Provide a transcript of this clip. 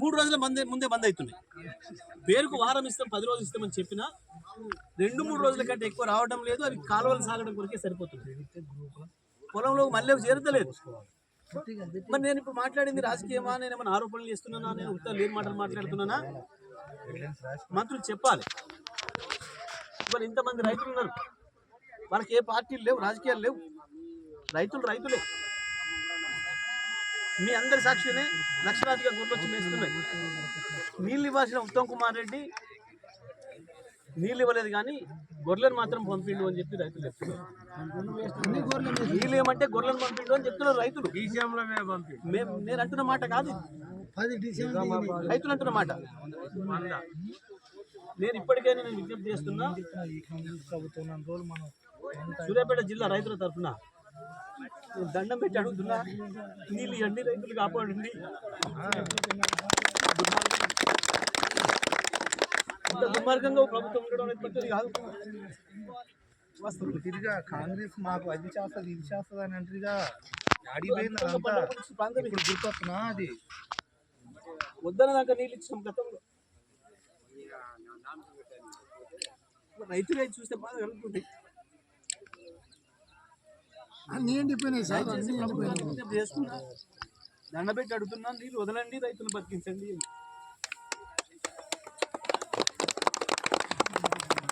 3 రోజుల ముందే బంద్ అవుతున్నాయి. పేరుకు వారం ఇస్తాం 10 రోజులు ఇస్తామని చెప్పినా 2-3 రోజుల కంటే ఎక్కువ రావడం లేదు. అవి కాలువలు సాగడం కొరకే సరిపోతుంది. పొలంలో మళ్ళీ చేరతలేదు. మరి నేను ఇప్పుడు మాట్లాడింది రాజకీయమా, నేను ఏమైనా ఆరోపణలు చేస్తున్నానా, నేను ఉత్తర లేని మాటలు మాట్లాడుతున్నానా? మంత్రులు చెప్పాలి. ఇప్పుడు ఇంతమంది రైతులు ఉన్నారు, వాళ్ళకి ఏ పార్టీలు లేవు, రాజకీయాలు లేవు, రైతులే. మీ అందరి సాక్షినే లక్షలాదిగా గొర్రెలు వచ్చి మేస్తున్నాయి. నీళ్ళు ఇవ్వాల్సిన ఉత్తమ్ కుమార్ రెడ్డి నీళ్ళు ఇవ్వలేదు, కానీ గొర్రెలను మాత్రం పంపిండు అని చెప్పి రైతులు చెప్తున్నారు. నీళ్ళు ఏమంటే గొర్రెలను పంపిండు అని చెప్తున్నారు రైతులు. నేను అంటున్న మాట కాదు, రైతులు అంటున్న మాట. నేను ఇప్పటికే నేను విజ్ఞప్తి చేస్తున్నా, సూర్యాపేట జిల్లా రైతుల తరఫున దండం పెట్టి అడుగుతున్నా, నీళ్ళు అన్ని రైతులు కాపాడండి. ఇంత దుర్మార్గంగా ప్రభుత్వం ఉండడం అనేది పద్ధతి కాదు. తిరిగా కాంగ్రెస్ మాకు అది చేస్తుంది ఇది చేస్తుంది అని అంటారుగా, ఇప్పుడు గుర్తొస్తున్నా అది వద్దనదాకా నీళ్ళు ఇచ్చాం గతంలో. రైతులు చూస్తే బాగా కలుగుతుంది. అన్నీ ఎండిపోయినాయి సార్, చేస్తున్నా, దండబెట్టి అడుగుతున్నా, నీళ్ళు వదలండి, రైతులు బతికించండి.